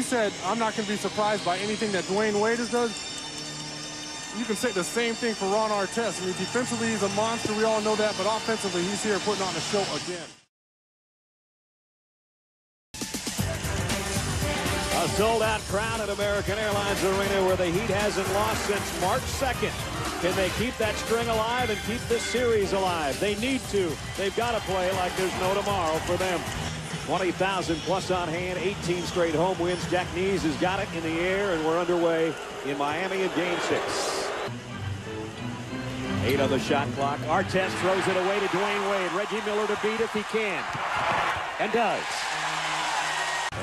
you said I'm not going to be surprised by anything that Dwayne Wade has done. You can say the same thing for Ron Artest. I mean, defensively, he's a monster. We all know that. But offensively, he's here putting on a show again. A sold-out crowd at American Airlines Arena where the Heat hasn't lost since March 2nd. Can they keep that string alive and keep this series alive? They need to. They've got to play like there's no tomorrow for them. 20,000 plus on hand, 18 straight home wins. Jack Nees has got it in the air, and we're underway in Miami in Game 6. 8 on the shot clock. Artest throws it away to Dwayne Wade. Reggie Miller to beat if he can. And does.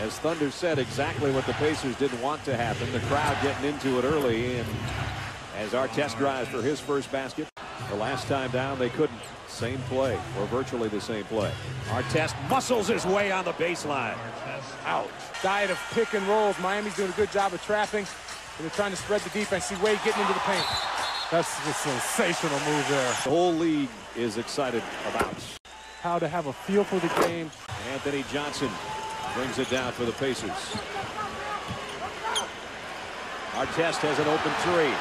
As Thunder said, exactly what the Pacers didn't want to happen. The crowd getting into it early. And as Artest drives for his first basket. The last time down, they couldn't. Same play, or virtually the same play. Artest muscles his way on the baseline. Ouch. Diet of pick and rolls. Miami's doing a good job of trapping. They're trying to spread the defense. See Wade getting into the paint. That's a sensational move there. The whole league is excited about how to have a feel for the game. Anthony Johnson brings it down for the Pacers. Artest has an open three.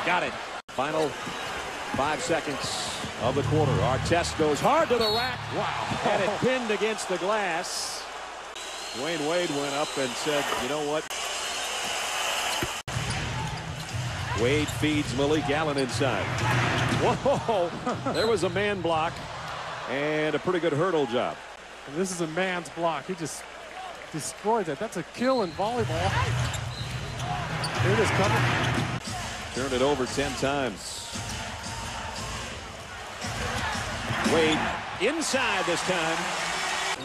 Got it. Final 5 seconds of the quarter. Artest goes hard to the rack. Wow. Had it pinned against the glass. Dwayne Wade went up and said, you know what? Wade feeds Malik Allen inside. Whoa. There was a man block and a pretty good hurdle job. And this is a man's block. He just destroyed that. That's a kill in volleyball. Here it is coming. Turned it over 10 times. Wade inside this time.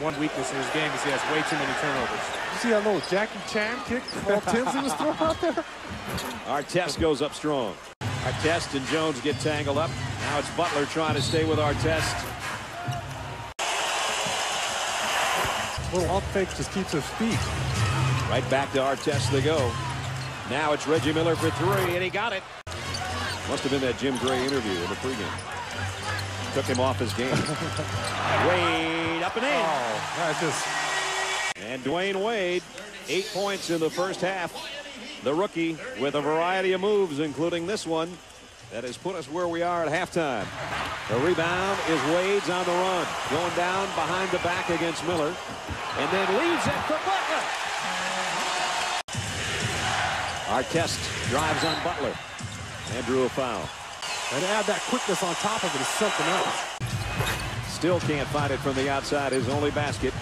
One weakness in his game is he has way too many turnovers. You see that little Jackie Chan kick Paul Tinsley was throwing out there? Artest goes up strong. Artest and Jones get tangled up. Now it's Butler trying to stay with Artest. Little up fake just keeps his feet. Right back to Artest they go. Now it's Reggie Miller for three, and he got it. Must have been that Jim Gray interview in the pregame. Took him off his game. Wade up and in. Oh, that's just... And Dwayne Wade, 8 points in the first half. The rookie with a variety of moves, including this one, that has put us where we are at halftime. The rebound is Wade's on the run. Going down behind the back against Miller. And then leaves it for Butler. Artest drives on Butler. And drew a foul. And add that quickness on top of it is something else. Still can't find it from the outside. His only basket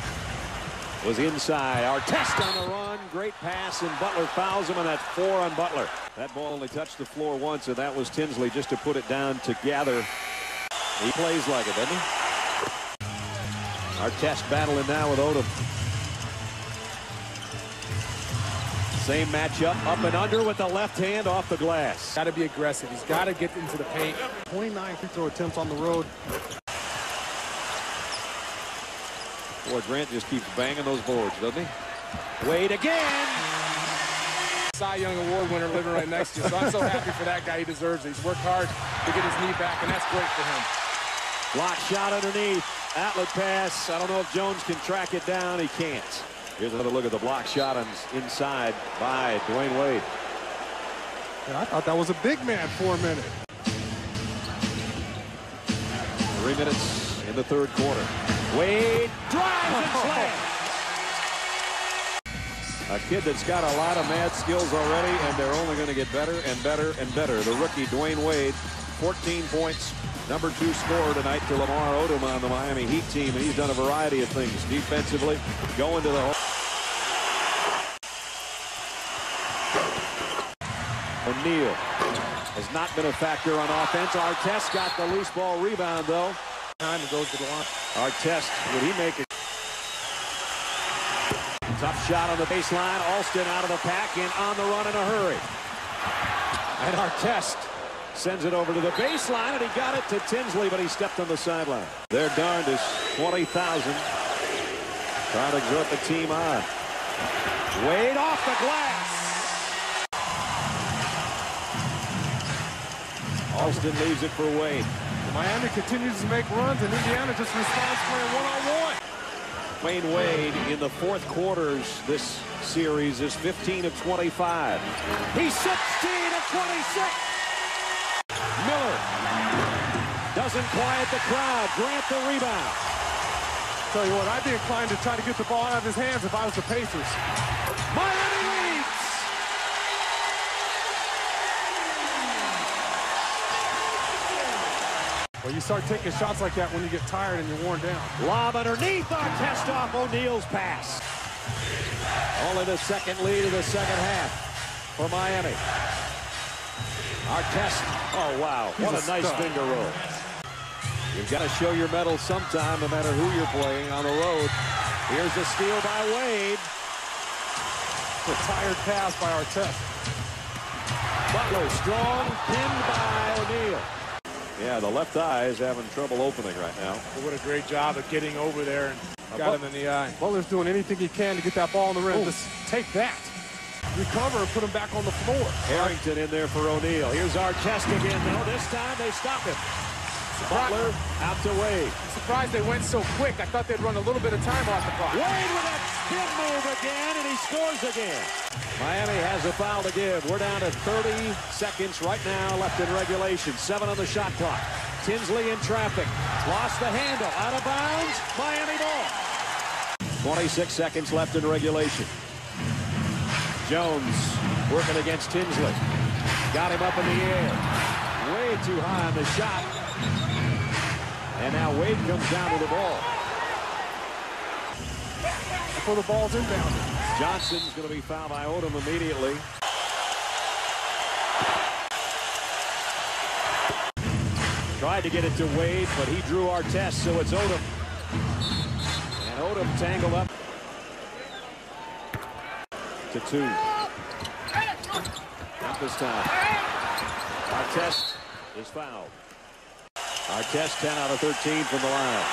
was inside. Artest on the run. Great pass, and Butler fouls him, and that's 4 on Butler. That ball only touched the floor once, and that was Tinsley just to put it down together. He plays like it, doesn't he? Artest battling now with Odom. Same matchup, up and under with the left hand off the glass. Got to be aggressive. He's got to get into the paint. 29 free throw attempts on the road. Boy, Grant just keeps banging those boards, doesn't he? Wade again. Cy Young Award winner living right next to you. So I'm so happy for that guy. He deserves it. He's worked hard to get his knee back, and that's great for him. Block shot underneath. Outlet pass. I don't know if Jones can track it down. He can't. Here's another look at the block shot inside by Dwayne Wade. Yeah, I thought that was a big man for a minute. 3 minutes in the third quarter. Wade drives and slams. A kid that's got a lot of mad skills already, and they're only going to get better and better and better. The rookie, Dwayne Wade, 14 points, #2 scorer tonight to Lamar Odom on the Miami Heat team, and he's done a variety of things defensively, going to the hole. O'Neal has not been a factor on offense. Artest got the loose ball rebound, though. Time to go to the line. Artest, would he make it? Tough shot on the baseline. Alston out of the pack and on the run in a hurry. And Artest sends it over to the baseline, and he got it to Tinsley, but he stepped on the sideline. Their darndest, 20,000. Trying to exhort the team on. Wade off the glass. Alston leaves it for Wade. Miami continues to make runs, and Indiana just responds playing one-on-one. Dwayne Wade in the fourth quarters this series is 15 of 25. He's 16 of 26. Miller doesn't quiet the crowd. Grant the rebound. Tell you what, I'd be inclined to try to get the ball out of his hands if I was the Pacers. Miami leads. Well, you start taking shots like that when you get tired and you're worn down. Lob underneath. Artest off O'Neal's pass. Only the second lead of the second half for Miami. Artest. Oh, wow. What a nice finger roll. You've got to show your mettle sometime, no matter who you're playing on the road. Here's a steal by Wade. A tired pass by Artest. Butler strong, pinned by O'Neal. Yeah, the left eye is having trouble opening right now. What a great job of getting over there and got him in the eye. Butler's doing anything he can to get that ball in the rim. Just take that. Recover and put him back on the floor. Harrington in there for O'Neal. Here's Artest again, though. This time they stop him. Butler out to Wade. I'm surprised they went so quick. I thought they'd run a little bit of time off the clock. Wade with a spin move again, and he scores again. Miami has a foul to give. We're down to 30 seconds right now left in regulation. 7 on the shot clock. Tinsley in traffic. Lost the handle. Out of bounds. Miami ball. 26 seconds left in regulation. Jones working against Tinsley. Got him up in the air. Way too high on the shot. And now Wade comes down to the ball. Before the ball's inbounded. Johnson's going to be fouled by Odom immediately. Tried to get it to Wade, but he drew Artest, so it's Odom. And Odom tangled up to 2. Not this time. Artest is fouled. Artest 10 out of 13 from the line.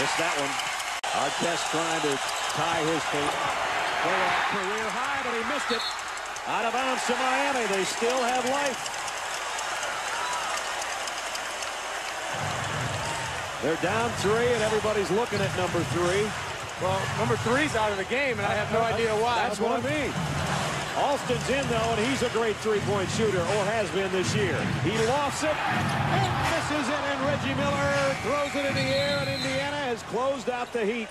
Missed that one. Artest trying to tie his fate for a career high, but he missed it. Out of bounds to Miami. They still have life. They're down 3, and everybody's looking at number 3. Well, number 3's out of the game, and I have no idea why. That's what I mean. Alston's in, though, and he's a great three-point shooter, or has been this year. He lofts it, and misses it, and Reggie Miller throws it in the air, and Indiana has closed out the Heat.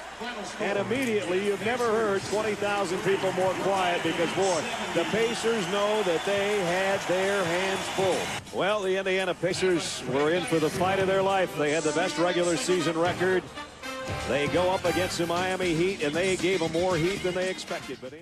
And immediately, you've never heard 20,000 people more quiet because, boy, the Pacers know that they had their hands full. Well, the Indiana Pacers were in for the fight of their life. They had the best regular season record. They go up against the Miami Heat, and they gave them more heat than they expected. But